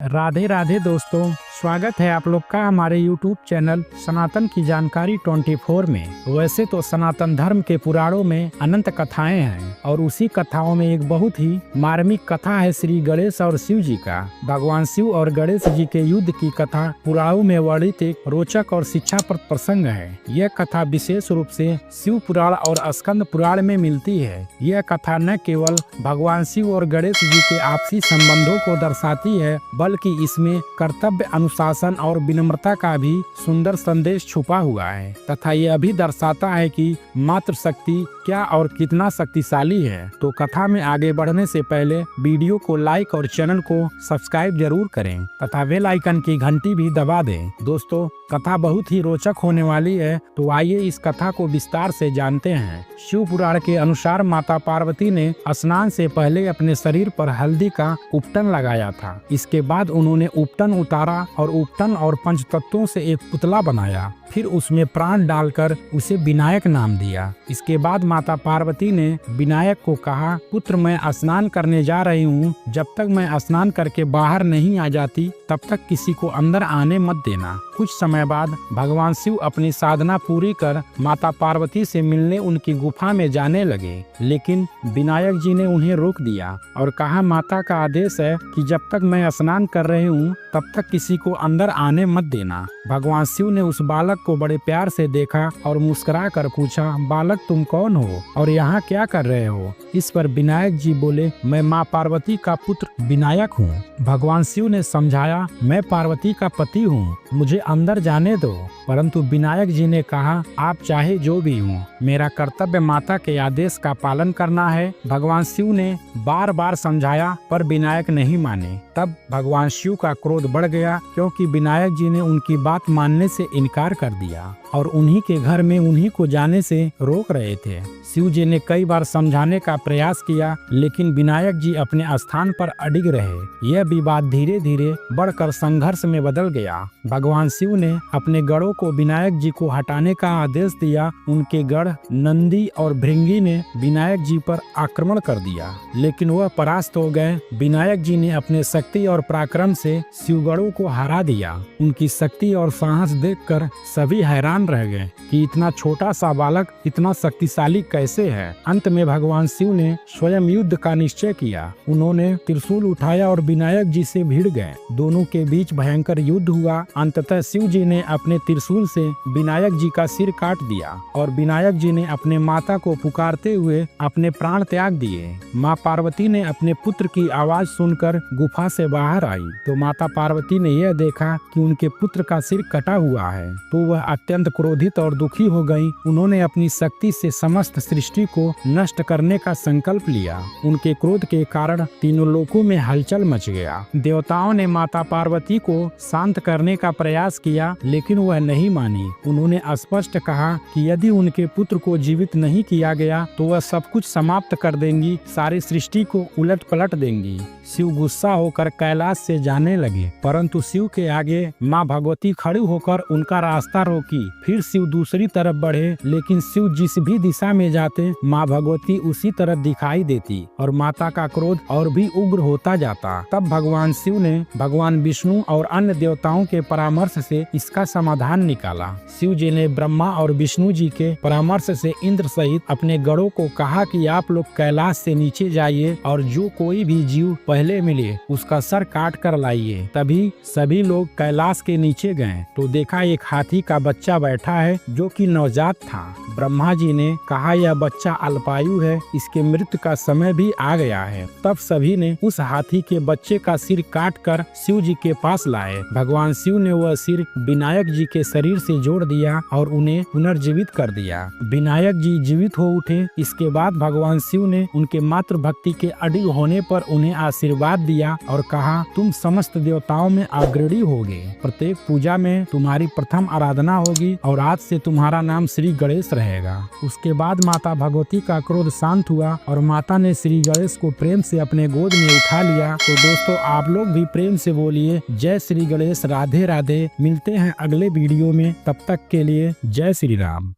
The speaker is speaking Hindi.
राधे राधे दोस्तों, स्वागत है आप लोग का हमारे YouTube चैनल सनातन की जानकारी 24 में। वैसे तो सनातन धर्म के पुराणों में अनंत कथाएं हैं और उसी कथाओं में एक बहुत ही मार्मिक कथा है श्री गणेश और शिव जी का। भगवान शिव और गणेश जी के युद्ध की कथा पुराणों में वर्णित एक रोचक और शिक्षाप्रद प्रसंग है। यह कथा विशेष रूप से शिव पुराण और स्कंद पुराण में मिलती है। यह कथा न केवल भगवान शिव और गणेश जी के आपसी संबंधों को दर्शाती है, बल्कि इसमें कर्तव्य अनुशासन और विनम्रता का भी सुंदर संदेश छुपा हुआ है तथा यह भी दर्शाता है कि मातृ शक्ति क्या और कितना शक्तिशाली है। तो कथा में आगे बढ़ने से पहले वीडियो को लाइक और चैनल को सब्सक्राइब जरूर करें तथा बेल आइकन की घंटी भी दबा दें। दोस्तों, कथा बहुत ही रोचक होने वाली है, तो आइए इस कथा को विस्तार से जानते हैं। शिव पुराण के अनुसार माता पार्वती ने स्नान से पहले अपने शरीर पर हल्दी का उपटन लगाया था। इसके बाद उन्होंने उपटन उतारा और उपटन और पंचतत्वों से एक पुतला बनाया। फिर उसमें प्राण डालकर उसे विनायक नाम दिया। इसके बाद माता पार्वती ने विनायक को कहा, पुत्र मैं स्नान करने जा रही हूँ, जब तक मैं स्नान करके बाहर नहीं आ जाती तब तक किसी को अंदर आने मत देना। कुछ समय बाद भगवान शिव अपनी साधना पूरी कर माता पार्वती से मिलने उनकी गुफा में जाने लगे, लेकिन विनायक जी ने उन्हें रोक दिया और कहा, माता का आदेश है कि जब तक मैं स्नान कर रही हूँ तब तक किसी को अंदर आने मत देना। भगवान शिव ने उस बालक को बड़े प्यार से देखा और मुस्कुरा कर पूछा, बालक तुम कौन हो और यहाँ क्या कर रहे हो? इस पर विनायक जी बोले, मैं माँ पार्वती का पुत्र विनायक हूँ। भगवान शिव ने समझाया, मैं पार्वती का पति हूँ, मुझे अंदर जाने दो। परंतु विनायक जी ने कहा, आप चाहे जो भी हो, मेरा कर्तव्य माता के आदेश का पालन करना है। भगवान शिव ने बार बार समझाया पर विनायक नहीं माने। तब भगवान शिव का क्रोध बढ़ गया, क्योंकि विनायक जी ने उनकी बात मानने से इनकार कर दिया और उन्हीं के घर में उन्हीं को जाने से रोक रहे थे। शिव जी ने कई बार समझाने का प्रयास किया, लेकिन विनायक जी अपने स्थान पर अडिग रहे। यह विवाद धीरे धीरे बढ़कर संघर्ष में बदल गया। भगवान शिव ने अपने गढ़ों को विनायक जी को हटाने का आदेश दिया। उनके गढ़ नंदी और भृंगी ने विनायक जी पर आक्रमण कर दिया, लेकिन वह परास्त हो गए। विनायक जी ने अपने शक्ति और पराक्रम से शिवगढ़ों को हरा दिया। उनकी शक्ति और साहस देखकर सभी हैरान रह गए कि इतना छोटा सा बालक इतना शक्तिशाली कैसे है। अंत में भगवान शिव ने स्वयं युद्ध का निश्चय किया। उन्होंने त्रिशूल उठाया और विनायक जी से भिड़ गए। दोनों के बीच भयंकर युद्ध हुआ। अंततः शिव जी ने अपने त्रिशूल से विनायक जी का सिर काट दिया और विनायक जी ने अपने माता को पुकारते हुए अपने प्राण त्याग दिए। माँ पार्वती ने अपने पुत्र की आवाज सुनकर गुफा से बाहर आई तो माता पार्वती ने यह देखा कि उनके पुत्र का सिर कटा हुआ है, तो वह अत्यंत क्रोधित और दुखी हो गई। उन्होंने अपनी शक्ति से समस्त सृष्टि को नष्ट करने का संकल्प लिया। उनके क्रोध के कारण तीनों लोकों में हलचल मच गया। देवताओं ने माता पार्वती को शांत करने का प्रयास किया, लेकिन वह नहीं मानी। उन्होंने स्पष्ट कहा कि यदि उनके पुत्र को जीवित नहीं किया गया तो वह सब कुछ समाप्त कर देंगी, सारी सृष्टि को उलट पलट देंगी। शिव गुस्सा होकर कैलाश से जाने लगे, परंतु शिव के आगे माँ भगवती खड़ी होकर उनका रास्ता रोकी। फिर शिव दूसरी तरफ बढ़े, लेकिन शिव जिस भी दिशा में जाते माँ भगवती उसी तरफ दिखाई देती और माता का क्रोध और भी उग्र होता जाता। तब भगवान शिव ने भगवान विष्णु और अन्य देवताओं के परामर्श से इसका समाधान निकाला। शिव जी ने ब्रह्मा और विष्णु जी के परामर्श से इंद्र सहित अपने गणों को कहा कि आप लोग कैलाश से नीचे जाइए और जो कोई भी जीव पहले मिले उसका सर काट कर लाइए। तभी सभी लोग कैलाश के नीचे गए तो देखा एक हाथी का बच्चा बैठा है जो कि नवजात था। ब्रह्मा जी ने कहा, यह बच्चा अल्पायु है, इसके मृत्यु का समय भी आ गया है। तब सभी ने उस हाथी के बच्चे का सिर काट कर शिव जी के पास लाए। भगवान शिव ने वह सिर विनायक जी के शरीर से जोड़ दिया और उन्हें पुनर्जीवित कर दिया। विनायक जी जीवित हो उठे। इसके बाद भगवान शिव ने उनके मातृ भक्ति के अडिग होने पर उन्हें आशीर्वाद दिया और कहा, तुम समस्त देवताओं में अग्रणी होगे। प्रत्येक पूजा में तुम्हारी प्रथम आराधना होगी और आज से तुम्हारा नाम श्री गणेश रहेगा। उसके बाद माता भगवती का क्रोध शांत हुआ और माता ने श्री गणेश को प्रेम से अपने गोद में उठा लिया। तो दोस्तों, आप लोग भी प्रेम से बोलिए जय श्री गणेश। राधे राधे। मिलते हैं अगले वीडियो में, तब तक के लिए जय श्री राम।